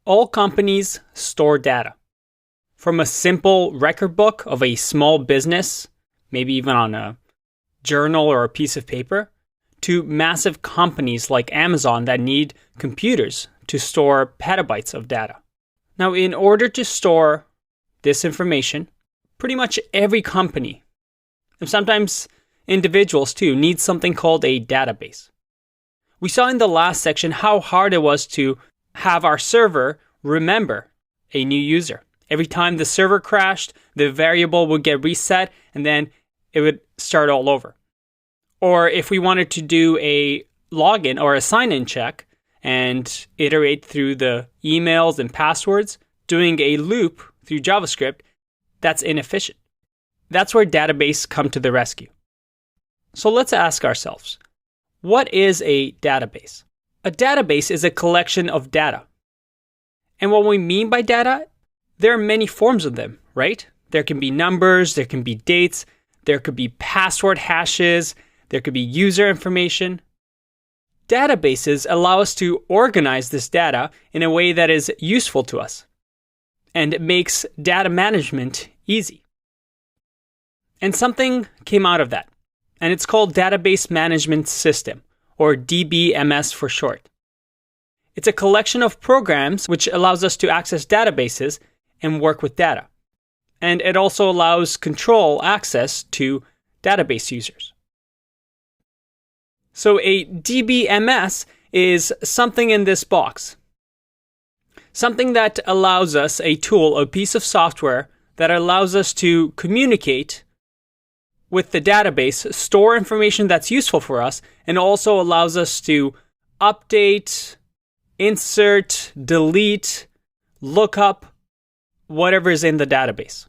All companies store data. From a simple record book of a small business, maybe even on a journal or a piece of paper, to massive companies like Amazon that need computers to store petabytes of data. Now, in order to store this information, pretty much every company, and sometimes individuals too, need something called a database. We saw in the last section how hard it was to have our server remember a new user. Every time the server crashed, the variable would get reset and then it would start all over. Or if we wanted to do a login or a sign-in check and iterate through the emails and passwords, doing a loop through JavaScript, that's inefficient. That's where database come to the rescue. So let's ask ourselves, what is a database? A database is a collection of data. And what we mean by data, there are many forms of them, right? There can be numbers, there can be dates, there could be password hashes, there could be user information. Databases allow us to organize this data in a way that is useful to us. And it makes data management easy. And something came out of that. And it's called Database Management System, or DBMS for short. It's a collection of programs which allows us to access databases and work with data. And it also allows control access to database users. So a DBMS is something in this box. Something that allows us, a tool, a piece of software that allows us to communicate with the database, store information that's useful for us, and also allows us to update, insert, delete, look up whatever is in the database.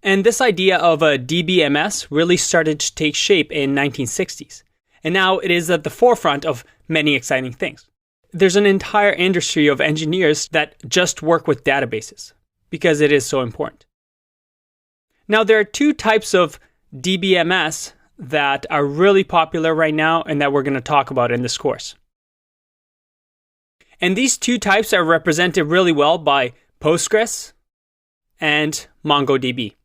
And this idea of a DBMS really started to take shape in 1960s. And now it is at the forefront of many exciting things. There's an entire industry of engineers that just work with databases because it is so important. Now, there are two types of DBMS that are really popular right now and that we're going to talk about in this course. And these two types are represented really well by Postgres and MongoDB.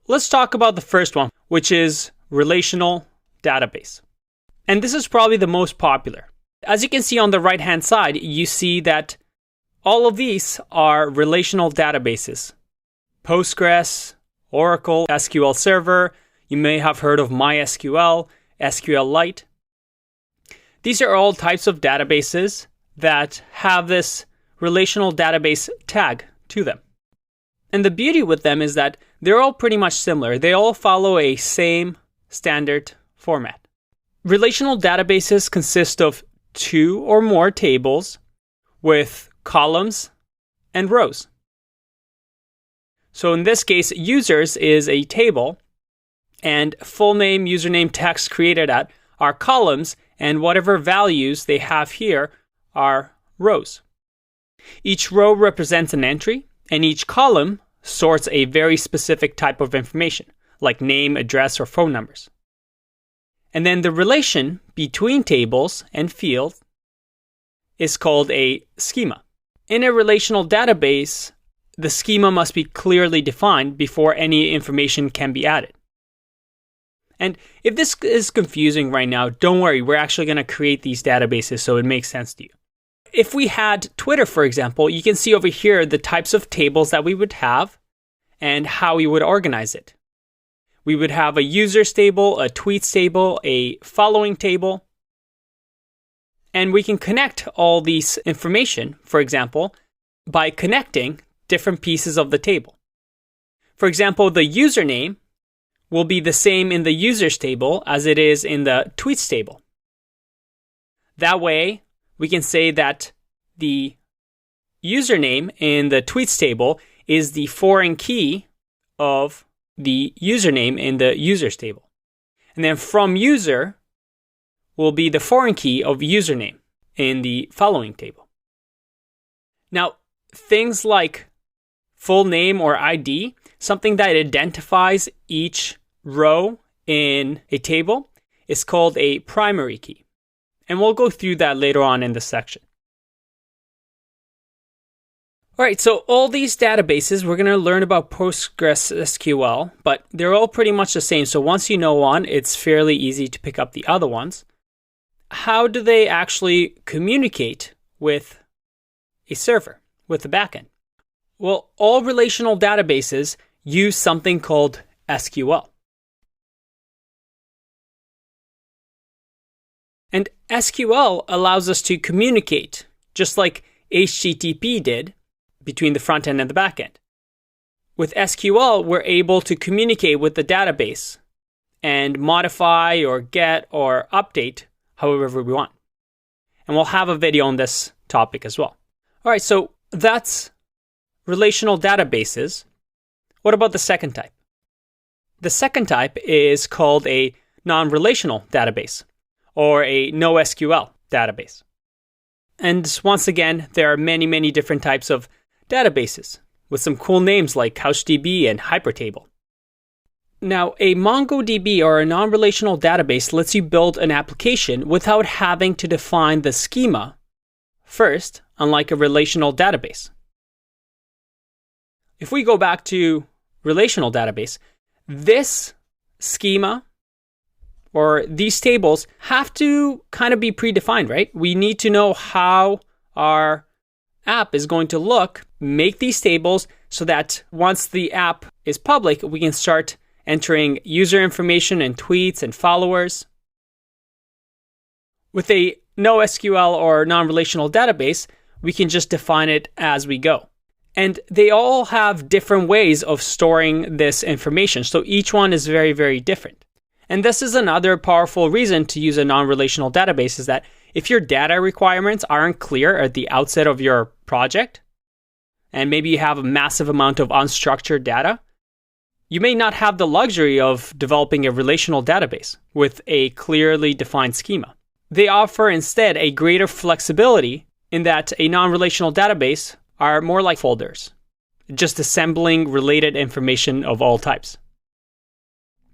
Let's talk about the first one, which is relational database. And this is probably the most popular. As you can see on the right-hand side, you see that all of these are relational databases. Postgres, Oracle, SQL Server, you may have heard of MySQL, SQLite. These are all types of databases that have this relational database tag to them. And the beauty with them is that they're all pretty much similar. They all follow a same standard format. Relational databases consist of two or more tables with columns and rows. So in this case, users is a table, and full name, username, text created at are columns, and whatever values they have here are rows. Each row represents an entry, and each column sorts a very specific type of information, like name, address, or phone numbers. And then the relation between tables and fields is called a schema. In a relational database, the schema must be clearly defined before any information can be added. And if this is confusing right now, don't worry, we're actually going to create these databases so it makes sense to you. If we had Twitter, for example, you can see over here the types of tables that we would have and how we would organize it. We would have a users table, a tweets table, a following table. And we can connect all these information, for example, by connecting different pieces of the table. For example, the username will be the same in the users table as it is in the tweets table. That way, we can say that the username in the tweets table is the foreign key of the username in the users table. And then from user will be the foreign key of username in the following table. Now, things like full name or ID, something that identifies each row in a table, is called a primary key. And we'll go through that later on in the section. All right, so all these databases, we're going to learn about PostgreSQL, but they're all pretty much the same. So once you know one, it's fairly easy to pick up the other ones. How do they actually communicate with a server, with the backend? Well, all relational databases use something called SQL. And SQL allows us to communicate, just like HTTP did, between the front end and the back end. With SQL, we're able to communicate with the database and modify or get or update however we want. And we'll have a video on this topic as well. All right, so that's relational databases. What about the second type? The second type is called a non-relational database or a NoSQL database. And once again, there are many, many different types of databases with some cool names like CouchDB and Hypertable. Now, a MongoDB or a non-relational database lets you build an application without having to define the schema first, unlike a relational database. If we go back to relational database, this schema or these tables have to kind of be predefined, right? We need to know how our app is going to look, make these tables so that once the app is public, we can start entering user information and tweets and followers. With a NoSQL or non-relational database, we can just define it as we go. And they all have different ways of storing this information. So each one is very, very different. And this is another powerful reason to use a non-relational database is that if your data requirements aren't clear at the outset of your project, and maybe you have a massive amount of unstructured data, you may not have the luxury of developing a relational database with a clearly defined schema. They offer instead a greater flexibility in that a non-relational database are more like folders, just assembling related information of all types.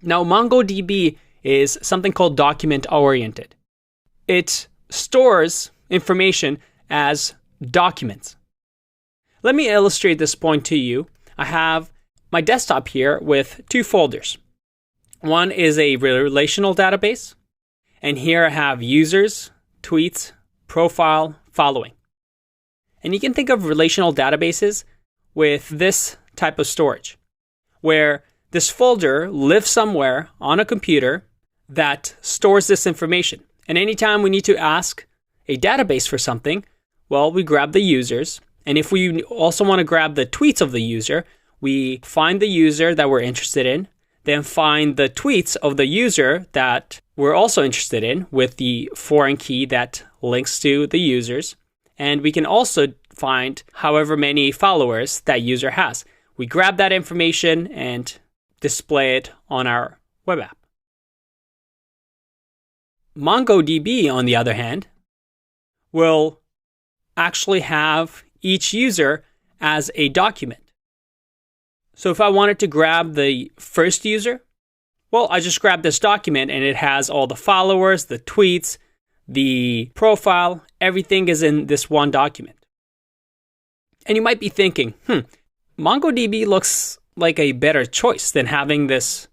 Now, MongoDB is something called document-oriented. It stores information as documents. Let me illustrate this point to you. I have my desktop here with two folders. One is a relational database, and here I have users, tweets, profile, following. And you can think of relational databases with this type of storage, where this folder lives somewhere on a computer that stores this information. And anytime we need to ask a database for something, well, we grab the users. And if we also want to grab the tweets of the user, we find the user that we're interested in, then find the tweets of the user that we're also interested in with the foreign key that links to the users. And we can also find however many followers that user has. We grab that information and display it on our web app. MongoDB, on the other hand, will actually have each user as a document. So if I wanted to grab the first user, well, I just grab this document and it has all the followers, the tweets, the profile, everything is in this one document. And you might be thinking, MongoDB looks like a better choice than having this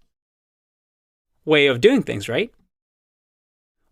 way of doing things, right?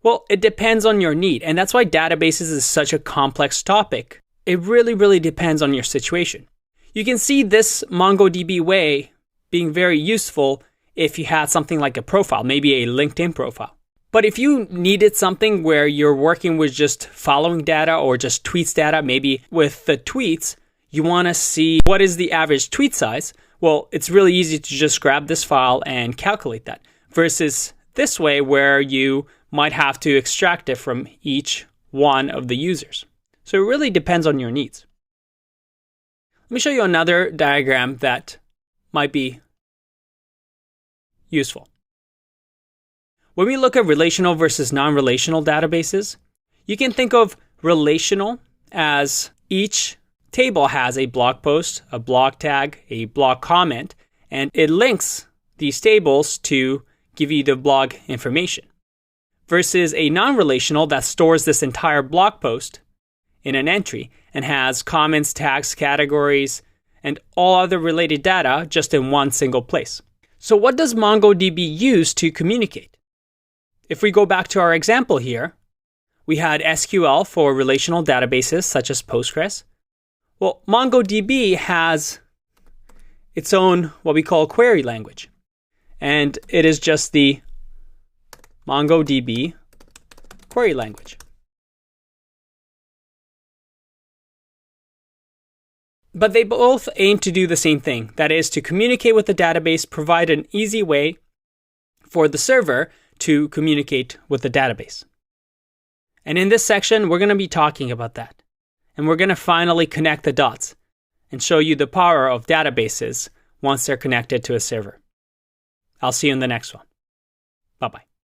Well, it depends on your need. And that's why databases is such a complex topic. It really, really depends on your situation. You can see this MongoDB way being very useful if you had something like a profile, maybe a LinkedIn profile. But if you needed something where you're working with just following data or just tweets data, maybe with the tweets, you want to see what is the average tweet size. Well, it's really easy to just grab this file and calculate that versus this way where you might have to extract it from each one of the users. So it really depends on your needs. Let me show you another diagram that might be useful. When we look at relational versus non-relational databases, you can think of relational as each table has a blog post, a blog tag, a blog comment, and it links these tables to give you the blog information. Versus a non-relational that stores this entire blog post in an entry and has comments, tags, categories, and all other related data just in one single place. So what does MongoDB use to communicate? If we go back to our example here, we had SQL for relational databases such as Postgres. Well, MongoDB has its own what we call query language. And it is just the MongoDB query language. But they both aim to do the same thing. That is to communicate with the database, provide an easy way for the server to communicate with the database. And in this section, we're going to be talking about that. And we're going to finally connect the dots and show you the power of databases once they're connected to a server. I'll see you in the next one. Bye-bye.